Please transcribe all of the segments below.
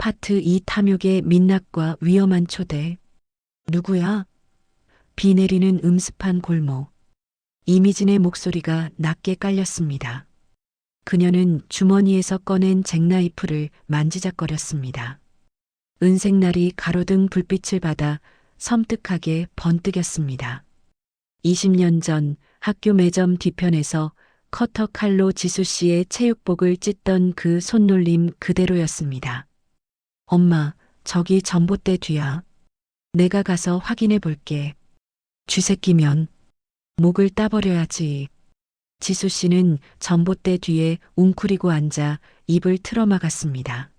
파트 2 탐욕의 민낯과 위험한 초대. 누구야? 비 내리는 음습한 골목. 이미진의 목소리가 낮게 깔렸습니다. 그녀는 주머니에서 꺼낸 잭나이프를 만지작거렸습니다. 은색날이 가로등 불빛을 받아 섬뜩하게 번뜩였습니다. 20년 전 학교 매점 뒤편에서 커터 칼로 지수 씨의 체육복을 찢던 그 손놀림 그대로였습니다. 엄마, 저기 전봇대 뒤야. 내가 가서 확인해 볼게. 쥐새끼면 목을 따버려야지. 지수 씨는 전봇대 뒤에 웅크리고 앉아 입을 틀어막았습니다.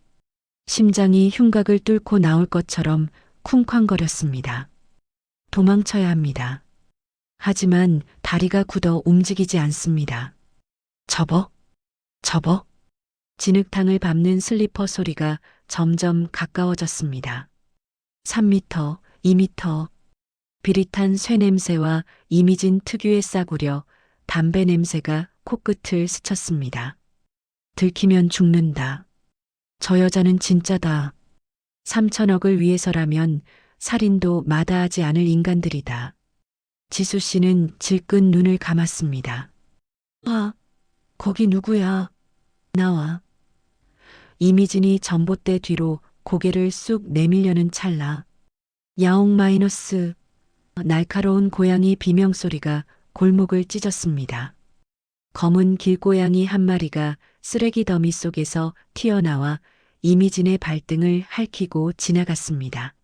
심장이 흉곽을 뚫고 나올 것처럼 쿵쾅거렸습니다. 도망쳐야 합니다. 하지만 다리가 굳어 움직이지 않습니다. 접어? 접어? 진흙탕을 밟는 슬리퍼 소리가 점점 가까워졌습니다. 3미터, 2미터. 비릿한 쇠 냄새와 이미진 특유의 싸구려, 담배 냄새가 코끝을 스쳤습니다. 들키면 죽는다. 저 여자는 진짜다. 3천억을 위해서라면 살인도 마다하지 않을 인간들이다. 지수 씨는 질끈 눈을 감았습니다. 아, 거기 누구야? 나와. 이미진이 전봇대 뒤로 고개를 쑥 내밀려는 찰나. 야옹 마이너스. 날카로운 고양이 비명소리가 골목을 찢었습니다. 검은 길고양이 한 마리가 쓰레기 더미 속에서 튀어나와 이미진의 발등을 핥히고 지나갔습니다.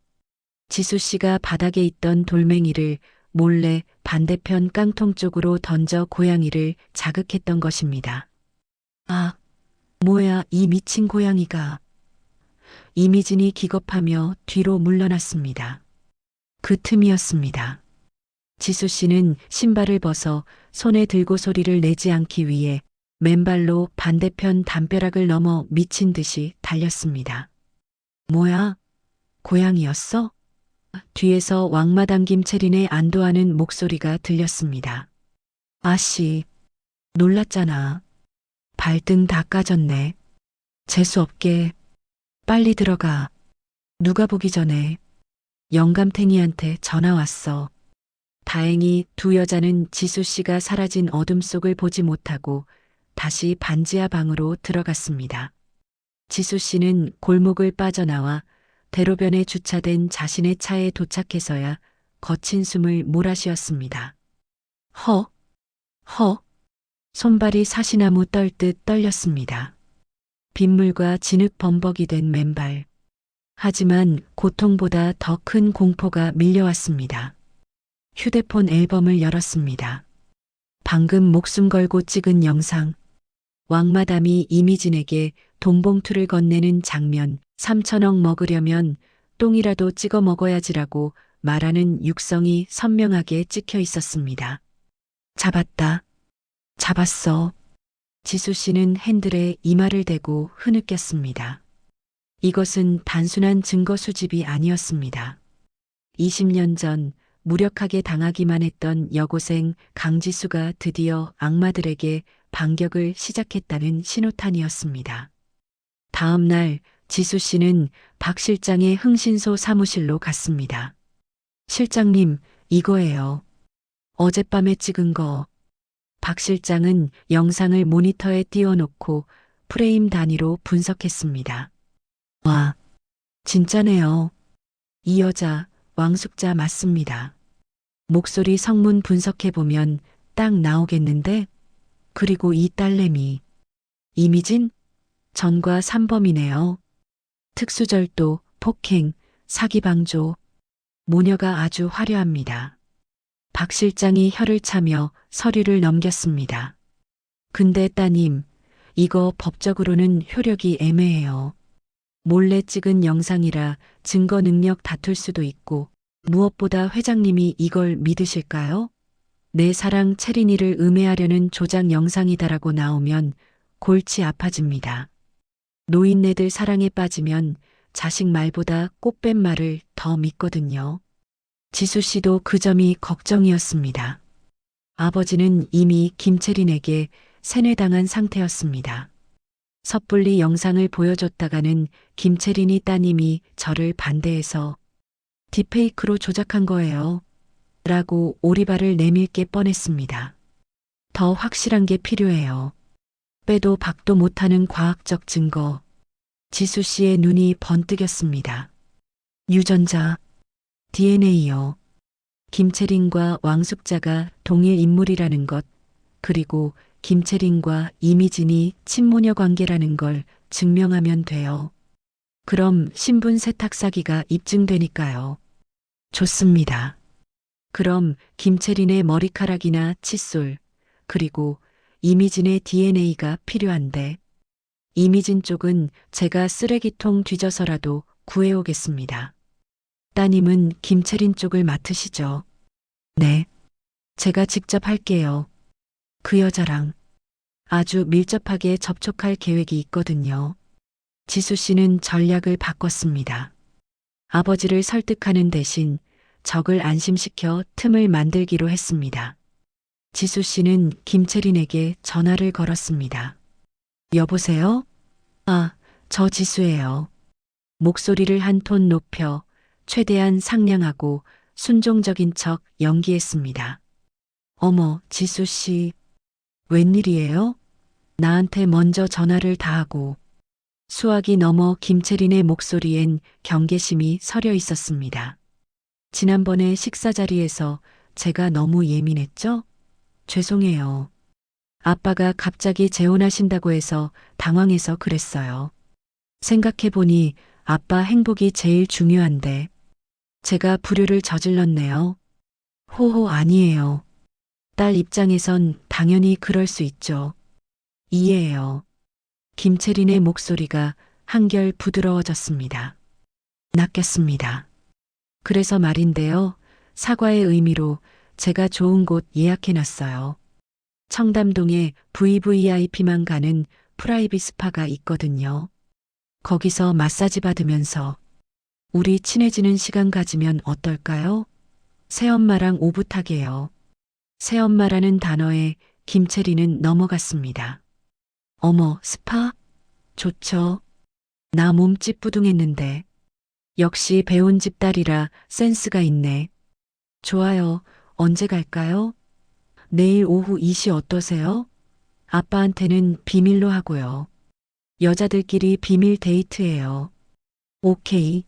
지수 씨가 바닥에 있던 돌멩이를 몰래 반대편 깡통 쪽으로 던져 고양이를 자극했던 것입니다. 아, 뭐야 이 미친 고양이가. 이미진이 기겁하며 뒤로 물러났습니다. 그 틈이었습니다. 지수 씨는 신발을 벗어 손에 들고 소리를 내지 않기 위해 맨발로 반대편 담벼락을 넘어 미친 듯이 달렸습니다. 뭐야? 고양이였어? 뒤에서 왕마당 김채린의 안도하는 목소리가 들렸습니다. 아씨, 놀랐잖아. 발등 다 까졌네. 재수없게. 빨리 들어가. 누가 보기 전에. 영감탱이한테 전화 왔어. 다행히 두 여자는 지수 씨가 사라진 어둠 속을 보지 못하고 다시 반지하 방으로 들어갔습니다. 지수 씨는 골목을 빠져나와 대로변에 주차된 자신의 차에 도착해서야 거친 숨을 몰아쉬었습니다. 허, 허, 손발이 사시나무 떨듯 떨렸습니다. 빗물과 진흙 범벅이 된 맨발. 하지만 고통보다 더 큰 공포가 밀려왔습니다. 휴대폰 앨범을 열었습니다. 방금 목숨 걸고 찍은 영상. 왕마담이 이미진에게 돈봉투를 건네는 장면. 3천억 먹으려면 똥이라도 찍어 먹어야지라고 말하는 육성이 선명하게 찍혀 있었습니다. 잡았다. 잡았어. 지수 씨는 핸들에 이마를 대고 흐느꼈습니다. 이것은 단순한 증거 수집이 아니었습니다. 20년 전 무력하게 당하기만 했던 여고생 강지수가 드디어 악마들에게 반격을 시작했다는 신호탄이었습니다. 다음 날 지수 씨는 박 실장의 흥신소 사무실로 갔습니다. 실장님, 이거예요. 어젯밤에 찍은 거. 박 실장은 영상을 모니터에 띄워놓고 프레임 단위로 분석했습니다. 와, 진짜네요. 이 여자 왕숙자 맞습니다. 목소리 성문 분석해보면 딱 나오겠는데? 그리고 이 딸내미. 이미진? 전과 3범이네요. 특수절도, 폭행, 사기방조. 모녀가 아주 화려합니다. 박 실장이 혀를 차며 서류를 넘겼습니다. 근데 따님, 이거 법적으로는 효력이 애매해요. 몰래 찍은 영상이라 증거 능력 다툴 수도 있고 무엇보다 회장님이 이걸 믿으실까요? 내 사랑 채린이를 음해하려는 조작 영상이다라고 나오면 골치 아파집니다. 노인네들 사랑에 빠지면 자식 말보다 꽃뱀 말을 더 믿거든요. 지수 씨도 그 점이 걱정이었습니다. 아버지는 이미 김채린에게 세뇌당한 상태였습니다. 섣불리 영상을 보여줬다가는 김채린이 따님이 저를 반대해서 딥페이크로 조작한 거예요. 라고 오리발을 내밀게 뻔했습니다. 더 확실한 게 필요해요. 빼도 박도 못하는 과학적 증거. 지수 씨의 눈이 번뜩였습니다. 유전자, DNA요. 김채린과 왕숙자가 동일 인물이라는 것, 그리고 김채린과 이미진이 친모녀 관계라는 걸 증명하면 돼요. 그럼 신분 세탁 사기가 입증되니까요. 좋습니다. 그럼 김채린의 머리카락이나 칫솔, 그리고 이미진의 DNA가 필요한데, 이미진 쪽은 제가 쓰레기통 뒤져서라도 구해오겠습니다. 따님은 김채린 쪽을 맡으시죠. 네. 제가 직접 할게요. 그 여자랑 아주 밀접하게 접촉할 계획이 있거든요. 지수 씨는 전략을 바꿨습니다. 아버지를 설득하는 대신 적을 안심시켜 틈을 만들기로 했습니다. 지수 씨는 김채린에게 전화를 걸었습니다. 여보세요? 아, 저 지수예요. 목소리를 한 톤 높여 최대한 상냥하고 순종적인 척 연기했습니다. 어머, 지수 씨. 웬일이에요? 나한테 먼저 전화를 다 하고. 수학이 넘어 김채린의 목소리엔 경계심이 서려 있었습니다. 지난번에 식사 자리에서 제가 너무 예민했죠? 죄송해요. 아빠가 갑자기 재혼하신다고 해서 당황해서 그랬어요. 생각해보니 아빠 행복이 제일 중요한데 제가 불효를 저질렀네요. 호호 아니에요. 딸 입장에선 당연히 그럴 수 있죠. 이해해요. 김채린의 목소리가 한결 부드러워졌습니다. 낚였습니다. 그래서 말인데요. 사과의 의미로 제가 좋은 곳 예약해놨어요. 청담동에 VVIP만 가는 프라이빗 스파가 있거든요. 거기서 마사지 받으면서 우리 친해지는 시간 가지면 어떨까요? 새엄마랑 오붓하게요. 새엄마라는 단어에 김채리는 넘어갔습니다. 어머, 스파? 좋죠. 나 몸 찌뿌둥했는데. 역시 배운 집 딸이라 센스가 있네. 좋아요. 언제 갈까요? 내일 오후 2시 어떠세요? 아빠한테는 비밀로 하고요. 여자들끼리 비밀 데이트예요. 오케이.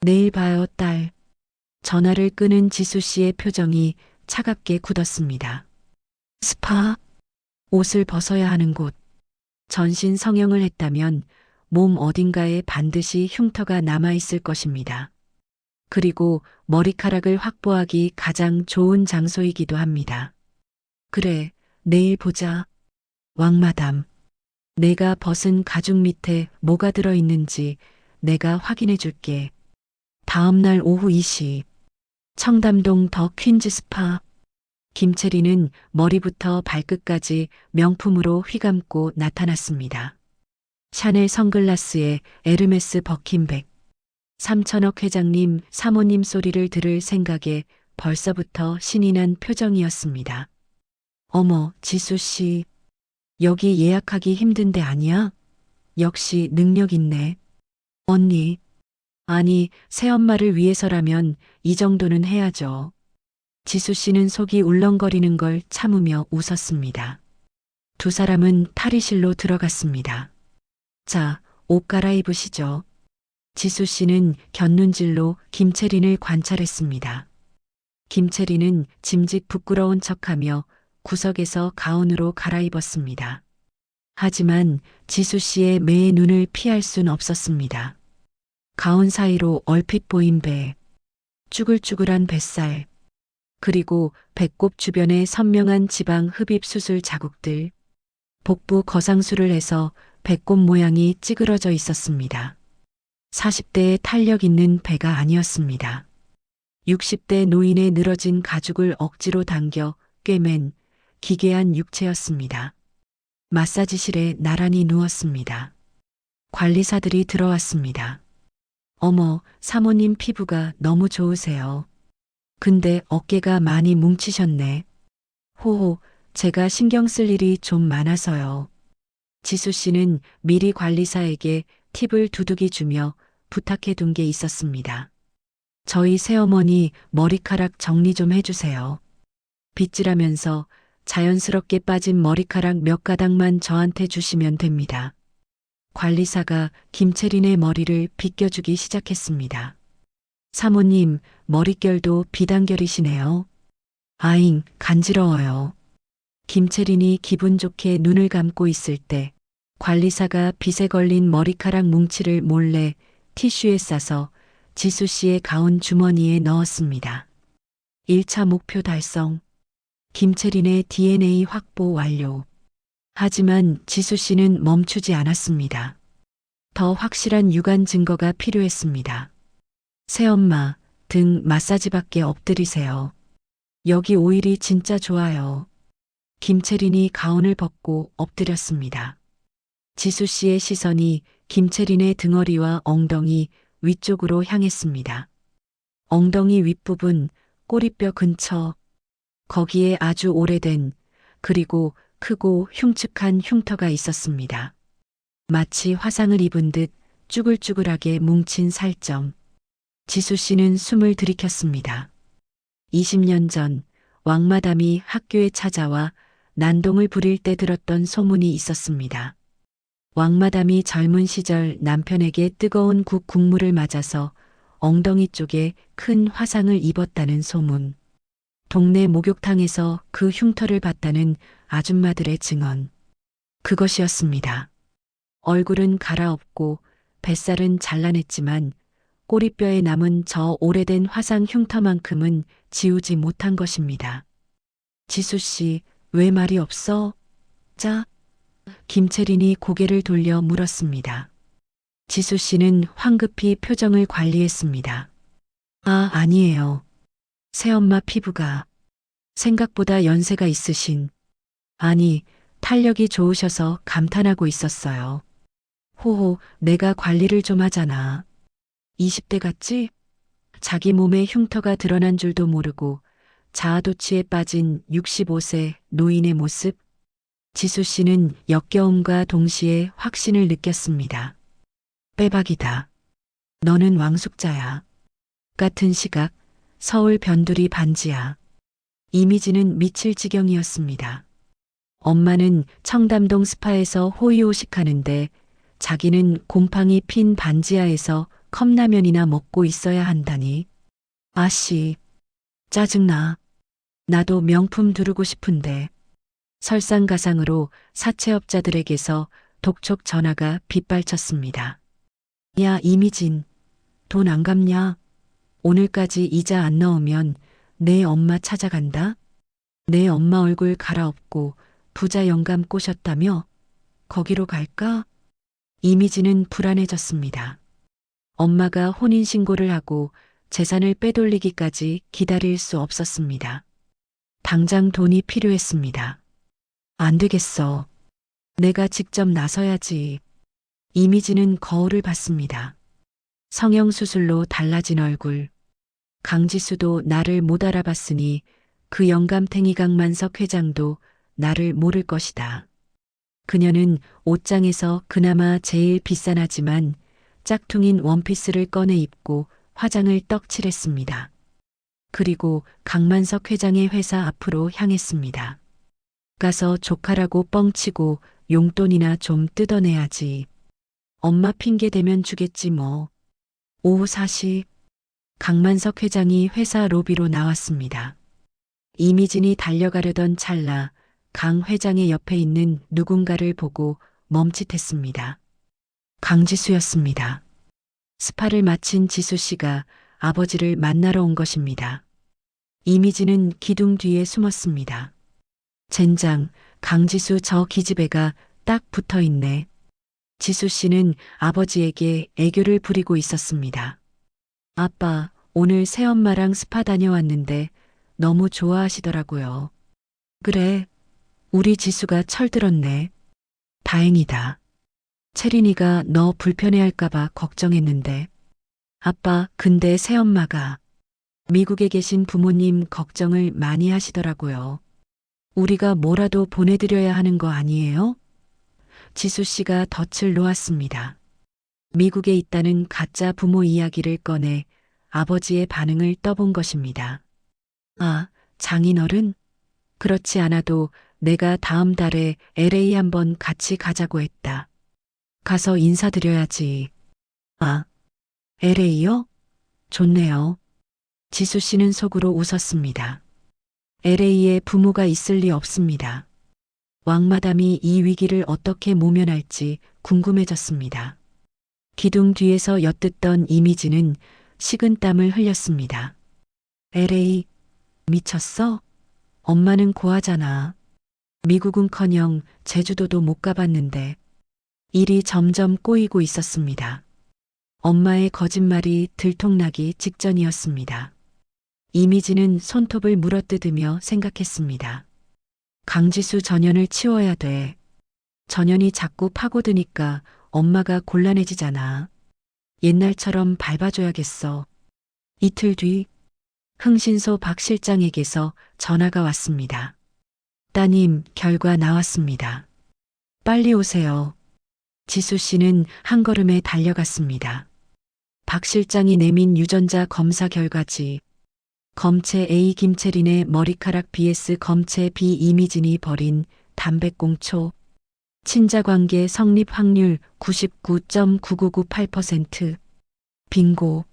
내일 봐요, 딸. 전화를 끄는 지수 씨의 표정이 차갑게 굳었습니다. 스파? 옷을 벗어야 하는 곳. 전신 성형을 했다면 몸 어딘가에 반드시 흉터가 남아있을 것입니다. 그리고 머리카락을 확보하기 가장 좋은 장소이기도 합니다. 그래, 내일 보자. 왕마담. 내가 벗은 가죽 밑에 뭐가 들어있는지 내가 확인해 줄게. 다음날 오후 2시. 청담동 더 퀸즈 스파. 김채리는 머리부터 발끝까지 명품으로 휘감고 나타났습니다. 샤넬 선글라스에 에르메스 버킨백. 3천억 회장님, 사모님 소리를 들을 생각에 벌써부터 신이 난 표정이었습니다. 어머, 지수 씨. 여기 예약하기 힘든데 아니야? 역시 능력 있네. 언니. 아니, 새엄마를 위해서라면 이 정도는 해야죠. 지수 씨는 속이 울렁거리는 걸 참으며 웃었습니다. 두 사람은 탈의실로 들어갔습니다. 자, 옷 갈아입으시죠. 지수 씨는 곁눈질로 김채린을 관찰했습니다. 김채린은 짐짓 부끄러운 척하며 구석에서 가운으로 갈아입었습니다. 하지만 지수 씨의 매의 눈을 피할 순 없었습니다. 가운 사이로 얼핏 보인 배, 쭈글쭈글한 뱃살, 그리고 배꼽 주변의 선명한 지방 흡입 수술 자국들, 복부 거상술을 해서 배꼽 모양이 찌그러져 있었습니다. 40대의 탄력 있는 배가 아니었습니다. 60대 노인의 늘어진 가죽을 억지로 당겨 꿰맨 기괴한 육체였습니다. 마사지실에 나란히 누웠습니다. 관리사들이 들어왔습니다. 어머, 사모님 피부가 너무 좋으세요. 근데 어깨가 많이 뭉치셨네. 호호, 제가 신경 쓸 일이 좀 많아서요. 지수 씨는 미리 관리사에게 팁을 두둑이 주며 부탁해 둔 게 있었습니다. 저희 새어머니 머리카락 정리 좀 해주세요. 빗질하면서 자연스럽게 빠진 머리카락 몇 가닥만 저한테 주시면 됩니다. 관리사가 김채린의 머리를 빗겨주기 시작했습니다. 사모님, 머릿결도 비단결이시네요. 아잉, 간지러워요. 김채린이 기분 좋게 눈을 감고 있을 때 관리사가 빗에 걸린 머리카락 뭉치를 몰래 티슈에 싸서 지수 씨의 가운 주머니에 넣었습니다. 1차 목표 달성. 김채린의 DNA 확보 완료. 하지만 지수 씨는 멈추지 않았습니다. 더 확실한 유관 증거가 필요했습니다. 새엄마, 등 마사지밖에 엎드리세요. 여기 오일이 진짜 좋아요. 김채린이 가운을 벗고 엎드렸습니다. 지수 씨의 시선이 김채린의 등허리와 엉덩이 위쪽으로 향했습니다. 엉덩이 윗부분, 꼬리뼈 근처, 거기에 아주 오래된 그리고 크고 흉측한 흉터가 있었습니다. 마치 화상을 입은 듯 쭈글쭈글하게 뭉친 살점. 지수 씨는 숨을 들이켰습니다. 20년 전 왕마담이 학교에 찾아와 난동을 부릴 때 들었던 소문이 있었습니다. 왕마담이 젊은 시절 남편에게 뜨거운 국물을 맞아서 엉덩이 쪽에 큰 화상을 입었다는 소문. 동네 목욕탕에서 그 흉터를 봤다는 아줌마들의 증언. 그것이었습니다. 얼굴은 갈아엎고 뱃살은 잘라냈지만 꼬리뼈에 남은 저 오래된 화상 흉터만큼은 지우지 못한 것입니다. 지수 씨, 왜 말이 없어? 자, 김채린이 고개를 돌려 물었습니다. 지수 씨는 황급히 표정을 관리했습니다. 아, 아니에요. 새엄마 피부가 생각보다 연세가 있으신, 아니, 탄력이 좋으셔서 감탄하고 있었어요. 호호, 내가 관리를 좀 하잖아. 20대 같지? 자기 몸에 흉터가 드러난 줄도 모르고 자아도취에 빠진 65세 노인의 모습. 지수 씨는 역겨움과 동시에 확신을 느꼈습니다. 빼박이다. 너는 왕숙자야. 같은 시각 서울 변두리 반지하. 이미지는 미칠 지경이었습니다. 엄마는 청담동 스파에서 호의호식하는데 자기는 곰팡이 핀 반지하에서 컵라면이나 먹고 있어야 한다니. 아씨, 짜증나. 나도 명품 두르고 싶은데. 설상가상으로 사채업자들에게서 독촉 전화가 빗발쳤습니다. 야, 이미진, 돈 안 갚냐? 오늘까지 이자 안 넣으면 내 엄마 찾아간다? 내 엄마 얼굴 갈아엎고 부자 영감 꼬셨다며? 거기로 갈까? 이미지는 불안해졌습니다. 엄마가 혼인신고를 하고 재산을 빼돌리기까지 기다릴 수 없었습니다. 당장 돈이 필요했습니다. 안 되겠어. 내가 직접 나서야지. 이미지는 거울을 봤습니다. 성형수술로 달라진 얼굴. 강지수도 나를 못 알아봤으니 그 영감탱이 강만석 회장도 나를 모를 것이다. 그녀는 옷장에서 그나마 제일 비싼 하지만 짝퉁인 원피스를 꺼내 입고 화장을 떡칠했습니다. 그리고 강만석 회장의 회사 앞으로 향했습니다. 가서 조카라고 뻥치고 용돈이나 좀 뜯어내야지. 엄마 핑계 대면 주겠지 뭐. 오후 4시 강만석 회장이 회사 로비로 나왔습니다. 이미진이 달려가려던 찰나 강 회장의 옆에 있는 누군가를 보고 멈칫했습니다. 강지수였습니다. 스파를 마친 지수 씨가 아버지를 만나러 온 것입니다. 이미지는 기둥 뒤에 숨었습니다. 젠장, 강지수 저 기집애가 딱 붙어 있네. 지수 씨는 아버지에게 애교를 부리고 있었습니다. 아빠, 오늘 새엄마랑 스파 다녀왔는데 너무 좋아하시더라고요. 그래, 우리 지수가 철들었네. 다행이다. 채린이가 너 불편해할까봐 걱정했는데. 아빠, 근데 새엄마가 미국에 계신 부모님 걱정을 많이 하시더라고요. 우리가 뭐라도 보내드려야 하는 거 아니에요? 지수 씨가 덫을 놓았습니다. 미국에 있다는 가짜 부모 이야기를 꺼내 아버지의 반응을 떠본 것입니다. 아, 장인어른? 그렇지 않아도 내가 다음 달에 LA 한번 같이 가자고 했다. 가서 인사드려야지. 아, LA요? 좋네요. 지수 씨는 속으로 웃었습니다. LA에 부모가 있을 리 없습니다. 왕마담이 이 위기를 어떻게 모면할지 궁금해졌습니다. 기둥 뒤에서 엿듣던 이미지는 식은땀을 흘렸습니다. LA, 미쳤어? 엄마는 고하잖아. 미국은커녕 제주도도 못 가봤는데 일이 점점 꼬이고 있었습니다. 엄마의 거짓말이 들통나기 직전이었습니다. 이미지는 손톱을 물어뜯으며 생각했습니다. 강지수 전연을 치워야 돼. 전연이 자꾸 파고드니까 엄마가 곤란해지잖아. 옛날처럼 밟아줘야겠어. 이틀 뒤 흥신소 박 실장에게서 전화가 왔습니다. 따님, 결과 나왔습니다. 빨리 오세요. 지수 씨는 한 걸음에 달려갔습니다. 박 실장이 내민 유전자 검사 결과지. 검체 A 김채린의 머리카락 vs 검체 B 이미진이 벌인 담백공초. 친자관계 성립 확률 99.9998%. 빙고.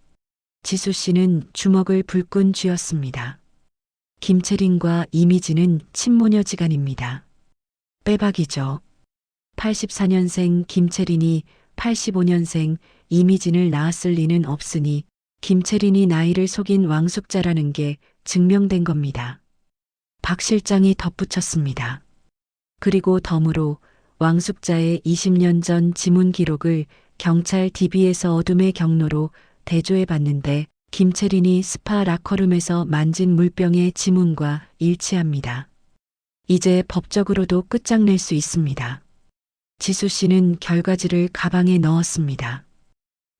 지수 씨는 주먹을 불끈 쥐었습니다. 김채린과 이미진은 친모녀지간입니다. 빼박이죠. 84년생 김채린이 85년생 이미진을 낳았을 리는 없으니 김채린이 나이를 속인 왕숙자라는 게 증명된 겁니다. 박 실장이 덧붙였습니다. 그리고 덤으로 왕숙자의 20년 전 지문 기록을 경찰 DB에서 어둠의 경로로 대조해 봤는데 김채린이 스파 라커룸에서 만진 물병의 지문과 일치합니다. 이제 법적으로도 끝장낼 수 있습니다. 지수 씨는 결과지를 가방에 넣었습니다.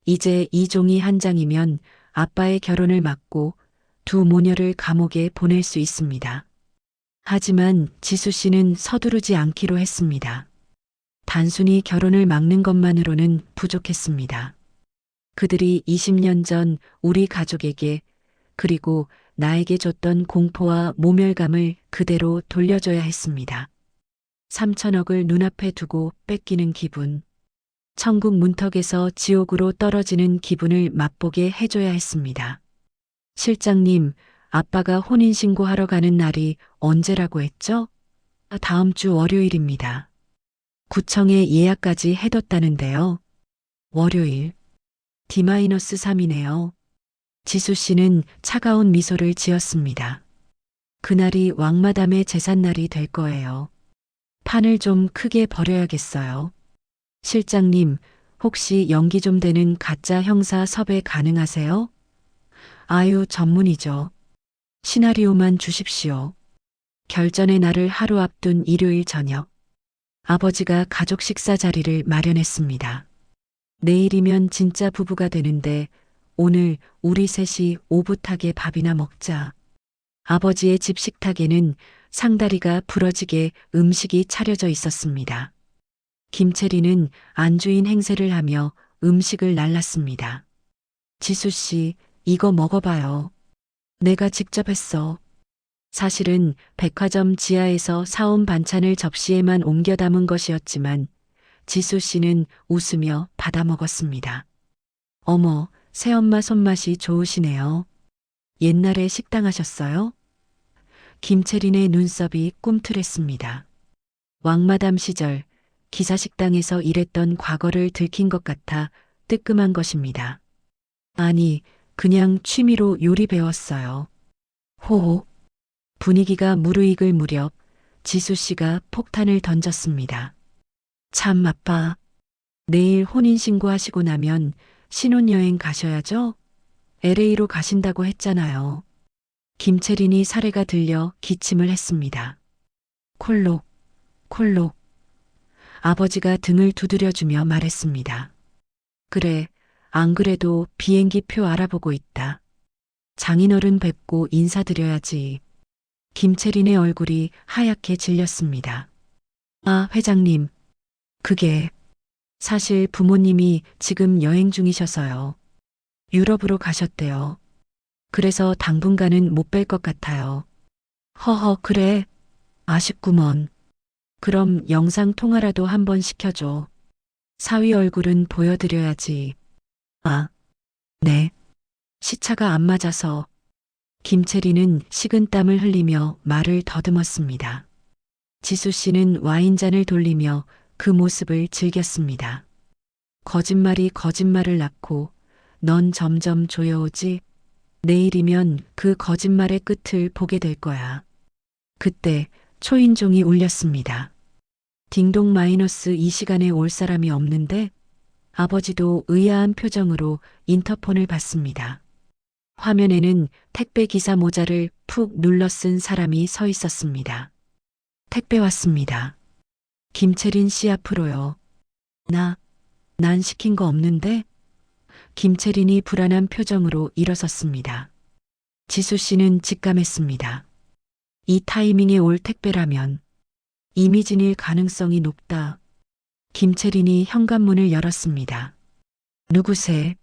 이제 이 종이 한 장이면 아빠의 결혼을 막고 두 모녀를 감옥에 보낼 수 있습니다. 하지만 지수 씨는 서두르지 않기로 했습니다. 단순히 결혼을 막는 것만으로는 부족했습니다. 그들이 20년 전 우리 가족에게 그리고 나에게 줬던 공포와 모멸감을 그대로 돌려줘야 했습니다. 3천억을 눈앞에 두고 뺏기는 기분. 천국 문턱에서 지옥으로 떨어지는 기분을 맛보게 해줘야 했습니다. 실장님, 아빠가 혼인신고하러 가는 날이 언제라고 했죠? 다음 주 월요일입니다. 구청에 예약까지 해뒀다는데요. 월요일. D-3이네요. 지수 씨는 차가운 미소를 지었습니다. 그날이 왕마담의 제삿날이 될 거예요. 판을 좀 크게 벌여야겠어요. 실장님, 혹시 연기 좀 되는 가짜 형사 섭외 가능하세요? 아유, 전문이죠. 시나리오만 주십시오. 결전의 날을 하루 앞둔 일요일 저녁. 아버지가 가족 식사 자리를 마련했습니다. 내일이면 진짜 부부가 되는데 오늘 우리 셋이 오붓하게 밥이나 먹자. 아버지의 집 식탁에는 상다리가 부러지게 음식이 차려져 있었습니다. 김채리는 안주인 행세를 하며 음식을 날랐습니다. 지수 씨, 이거 먹어봐요. 내가 직접 했어. 사실은 백화점 지하에서 사온 반찬을 접시에만 옮겨 담은 것이었지만 지수 씨는 웃으며 받아 먹었습니다. 어머, 새엄마 손맛이 좋으시네요. 옛날에 식당 하셨어요? 김채린의 눈썹이 꿈틀했습니다. 왕마담 시절 기사식당에서 일했던 과거를 들킨 것 같아 뜨끔한 것입니다. 아니, 그냥 취미로 요리 배웠어요. 호호. 분위기가 무르익을 무렵 지수 씨가 폭탄을 던졌습니다. 참 아빠. 내일 혼인신고하시고 나면 신혼여행 가셔야죠? LA로 가신다고 했잖아요. 김채린이 사례가 들려 기침을 했습니다. 콜록, 콜록. 아버지가 등을 두드려주며 말했습니다. 그래, 안 그래도 비행기 표 알아보고 있다. 장인어른 뵙고 인사드려야지. 김채린의 얼굴이 하얗게 질렸습니다. 아, 회장님. 그게 사실 부모님이 지금 여행 중이셔서요. 유럽으로 가셨대요. 그래서 당분간은 못 뵐 것 같아요. 허허, 그래. 아쉽구먼. 그럼 영상 통화라도 한번 시켜줘. 사위 얼굴은 보여드려야지. 아, 네. 시차가 안 맞아서. 김채리는 식은땀을 흘리며 말을 더듬었습니다. 지수 씨는 와인잔을 돌리며 그 모습을 즐겼습니다. 거짓말이 거짓말을 낳고 넌 점점 조여오지. 내일이면 그 거짓말의 끝을 보게 될 거야. 그때 초인종이 울렸습니다. 딩동 마이너스 이 시간에 올 사람이 없는데 아버지도 의아한 표정으로 인터폰을 받습니다. 화면에는 택배 기사 모자를 푹 눌러 쓴 사람이 서 있었습니다. 택배 왔습니다. 김채린 씨 앞으로요. 난 시킨 거 없는데? 김채린이 불안한 표정으로 일어섰습니다. 지수 씨는 직감했습니다. 이 타이밍에 올 택배라면 이미진일 가능성이 높다. 김채린이 현관문을 열었습니다. 누구세?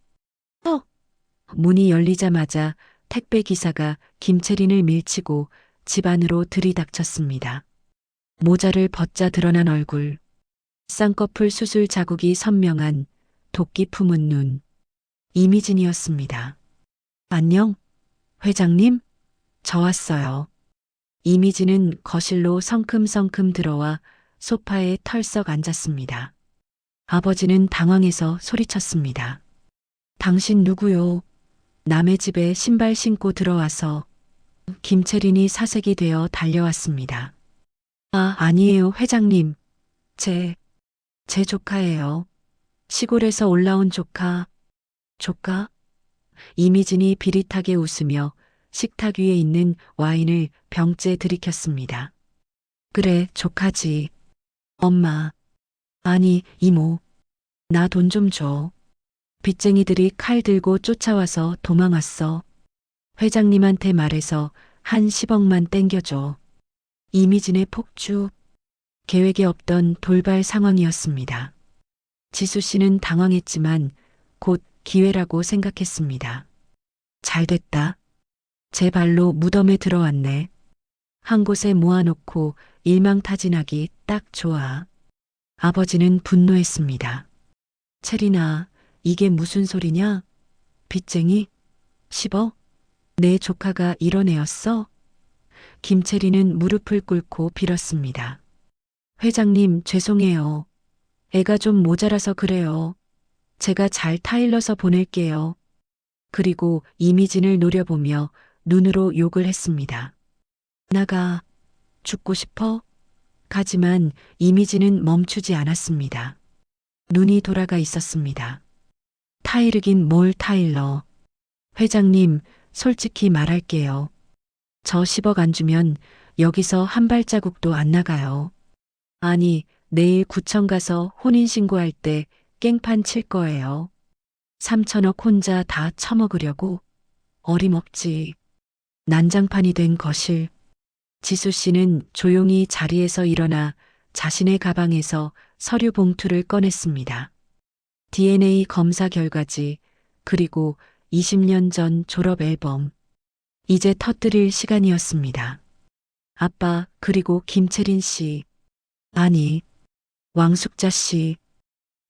문이 열리자마자 택배 기사가 김채린을 밀치고 집 안으로 들이닥쳤습니다. 모자를 벗자 드러난 얼굴, 쌍꺼풀 수술 자국이 선명한 도끼 품은 눈, 이미진이었습니다. 안녕, 회장님? 저 왔어요. 이미진은 거실로 성큼성큼 들어와 소파에 털썩 앉았습니다. 아버지는 당황해서 소리쳤습니다. 당신 누구요? 남의 집에 신발 신고 들어와서 김채린이 사색이 되어 달려왔습니다. 아니에요, 회장님. 제 조카예요. 시골에서 올라온 조카. 조카? 이미진이 비릿하게 웃으며 식탁 위에 있는 와인을 병째 들이켰습니다. 그래, 조카지. 엄마. 아니, 이모. 나 돈 좀 줘. 빚쟁이들이 칼 들고 쫓아와서 도망왔어. 회장님한테 말해서 한 10억만 땡겨줘. 이미진의 폭주. 계획에 없던 돌발 상황이었습니다. 지수 씨는 당황했지만 곧 기회라고 생각했습니다. 잘 됐다. 제 발로 무덤에 들어왔네. 한 곳에 모아놓고 일망타진하기 딱 좋아. 아버지는 분노했습니다. 채린아, 이게 무슨 소리냐? 빚쟁이? 10억? 내 조카가 이런 애였어? 김채리는 무릎을 꿇고 빌었습니다. 회장님, 죄송해요. 애가 좀 모자라서 그래요. 제가 잘 타일러서 보낼게요. 그리고 이미진을 노려보며 눈으로 욕을 했습니다. 나가. 죽고 싶어? 가지만 이미진은 멈추지 않았습니다. 눈이 돌아가 있었습니다. 타이르긴 뭘 타일러. 회장님, 솔직히 말할게요. 저 10억 안 주면 여기서 한 발자국도 안 나가요. 아니, 내일 구청 가서 혼인신고할 때 깽판 칠 거예요. 3천억 혼자 다 처먹으려고? 어림없지. 난장판이 된 거실. 지수 씨는 조용히 자리에서 일어나 자신의 가방에서 서류 봉투를 꺼냈습니다. DNA 검사 결과지, 그리고 20년 전 졸업 앨범. 이제 터뜨릴 시간이었습니다. 아빠, 그리고 김채린 씨. 아니, 왕숙자 씨.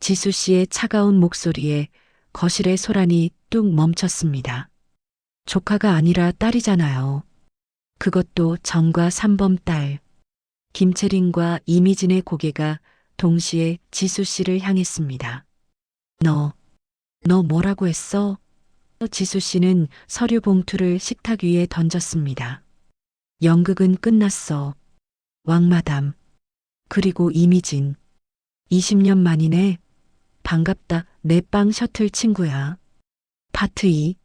지수 씨의 차가운 목소리에 거실의 소란이 뚝 멈췄습니다. 조카가 아니라 딸이잖아요. 그것도 정과 3범 딸. 김채린과 이미진의 고개가 동시에 지수 씨를 향했습니다. 너 뭐라고 했어? 지수 씨는 서류 봉투를 식탁 위에 던졌습니다. 연극은 끝났어. 왕마담. 그리고 이미진. 20년 만이네. 반갑다. 내 빵 셔틀 친구야. 파트 2.